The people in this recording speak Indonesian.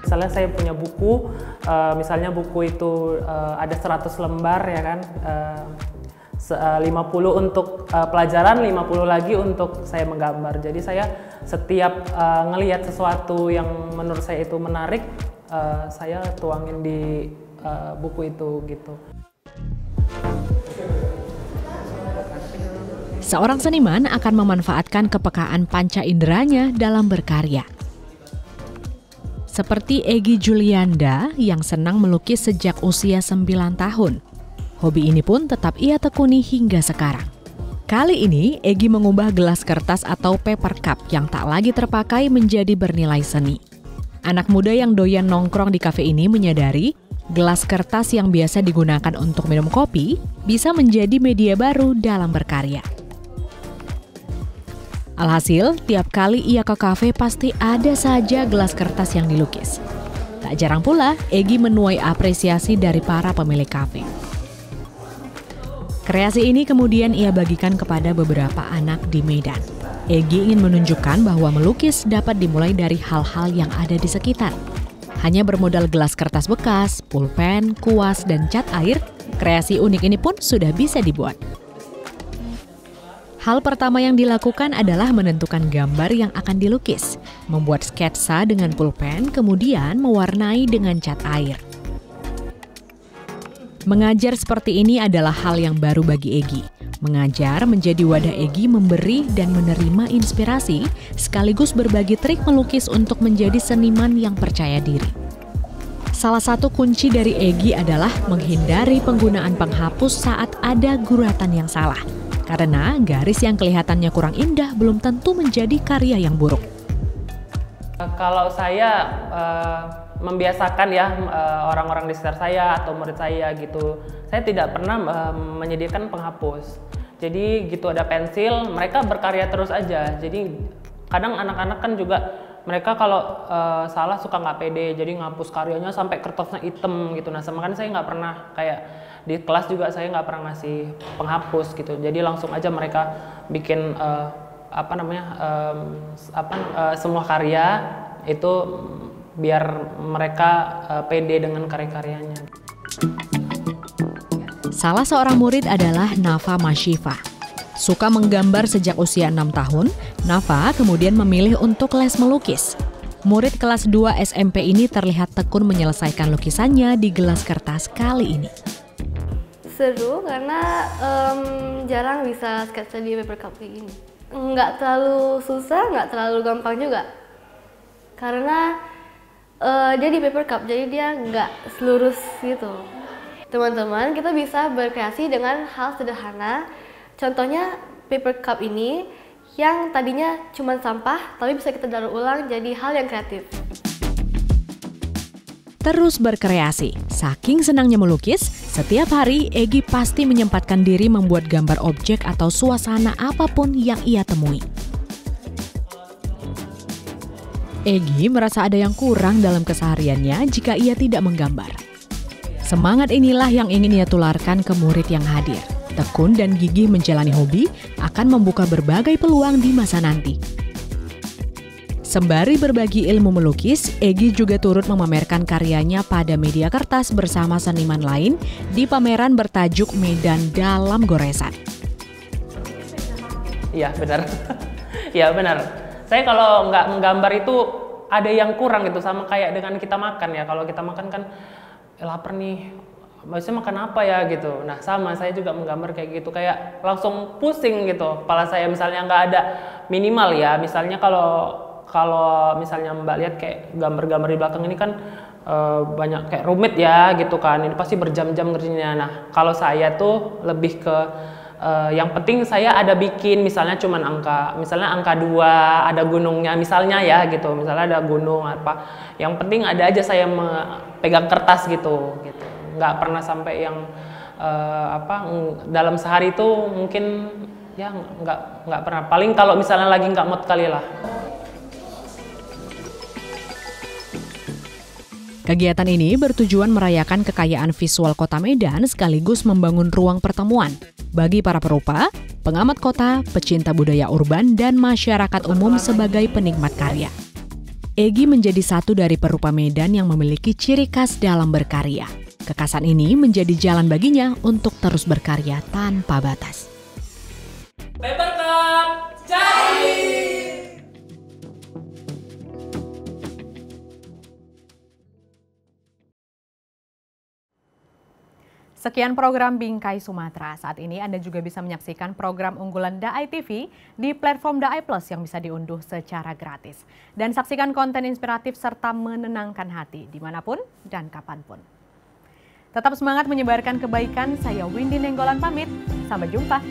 Misalnya saya punya buku, misalnya buku itu ada 100 lembar ya kan, 50 untuk pelajaran, 50 lagi untuk saya menggambar. Jadi saya setiap ngelihat sesuatu yang menurut saya itu menarik, saya tuangin di buku itu gitu. Seorang seniman akan memanfaatkan kepekaan panca inderanya dalam berkarya. Seperti Egy Julianda yang senang melukis sejak usia 9 tahun. Hobi ini pun tetap ia tekuni hingga sekarang. Kali ini, Egy mengubah gelas kertas atau paper cup yang tak lagi terpakai menjadi bernilai seni. Anak muda yang doyan nongkrong di kafe ini menyadari, gelas kertas yang biasa digunakan untuk minum kopi bisa menjadi media baru dalam berkarya. Alhasil, tiap kali ia ke kafe pasti ada saja gelas kertas yang dilukis. Tak jarang pula, Egy menuai apresiasi dari para pemilik kafe. Kreasi ini kemudian ia bagikan kepada beberapa anak di Medan. Egy ingin menunjukkan bahwa melukis dapat dimulai dari hal-hal yang ada di sekitar. Hanya bermodal gelas kertas bekas, pulpen, kuas, dan cat air, kreasi unik ini pun sudah bisa dibuat. Hal pertama yang dilakukan adalah menentukan gambar yang akan dilukis, membuat sketsa dengan pulpen, kemudian mewarnai dengan cat air. Mengajar seperti ini adalah hal yang baru bagi Egy. Mengajar menjadi wadah Egy memberi dan menerima inspirasi, sekaligus berbagi trik melukis untuk menjadi seniman yang percaya diri. Salah satu kunci dari Egy adalah menghindari penggunaan penghapus saat ada guratan yang salah. Karena garis yang kelihatannya kurang indah belum tentu menjadi karya yang buruk. Kalau saya membiasakan ya orang-orang di sekitar saya atau murid saya gitu, saya tidak pernah menyediakan penghapus. Jadi gitu ada pensil, mereka berkarya terus aja. Jadi kadang anak-anak kan juga mereka kalau salah suka nggak pede, jadi ngapus karyanya sampai kertasnya hitam gitu. Nah, makanya saya nggak pernah kayak di kelas juga saya nggak pernah ngasih penghapus gitu. Jadi langsung aja mereka bikin semua karya itu biar mereka pede dengan karya-karyanya. Salah seorang murid adalah Nafa Mashifa. Suka menggambar sejak usia 6 tahun, Nafa kemudian memilih untuk les melukis. Murid kelas 2 SMP ini terlihat tekun menyelesaikan lukisannya di gelas kertas kali ini. Seru karena jarang bisa sketsa di paper cup kayak gini. Nggak terlalu susah, nggak terlalu gampang juga. Karena dia di paper cup, jadi dia nggak selurus gitu. Teman-teman, kita bisa berkreasi dengan hal sederhana. Contohnya paper cup ini yang tadinya cuma sampah, tapi bisa kita daur ulang jadi hal yang kreatif. Terus berkreasi, saking senangnya melukis, setiap hari Egy pasti menyempatkan diri membuat gambar objek atau suasana apapun yang ia temui. Egy merasa ada yang kurang dalam kesehariannya jika ia tidak menggambar. Semangat inilah yang ingin ia tularkan ke murid yang hadir. Tekun dan gigih menjalani hobi akan membuka berbagai peluang di masa nanti. Sembari berbagi ilmu melukis, Egy juga turut memamerkan karyanya pada media kertas bersama seniman lain di pameran bertajuk Medan Dalam Goresan. Iya benar, iya benar. Saya kalau nggak menggambar itu ada yang kurang gitu, sama kayak dengan kita makan ya. Kalau kita makan kan lapar nih, maksudnya makan apa ya gitu. Nah sama, saya juga menggambar kayak gitu, kayak langsung pusing gitu. Kepala saya misalnya nggak ada minimal ya, misalnya kalau misalnya Mbak lihat kayak gambar-gambar di belakang ini kan banyak kayak rumit ya gitu kan, ini pasti berjam-jam ngerjainnya. Nah kalau saya tuh lebih ke yang penting saya ada bikin misalnya cuman misalnya angka 2, ada gunungnya misalnya ya gitu, misalnya ada gunung apa, yang penting ada aja saya pegang kertas gitu. Nggak pernah sampai yang dalam sehari itu mungkin ya nggak pernah, paling kalau misalnya lagi nggak mood kali lah. Kegiatan ini bertujuan merayakan kekayaan visual Kota Medan sekaligus membangun ruang pertemuan. Bagi para perupa, pengamat kota, pecinta budaya urban, dan masyarakat umum sebagai penikmat karya. Egy menjadi satu dari perupa Medan yang memiliki ciri khas dalam berkarya. Kekhasan ini menjadi jalan baginya untuk terus berkarya tanpa batas. Paper Cup jadi! Sekian program Bingkai Sumatera. Saat ini Anda juga bisa menyaksikan program unggulan Daai TV di platform Daai Plus yang bisa diunduh secara gratis. Dan saksikan konten inspiratif serta menenangkan hati dimanapun dan kapanpun. Tetap semangat menyebarkan kebaikan. Saya Windy Nenggolan pamit. Sampai jumpa.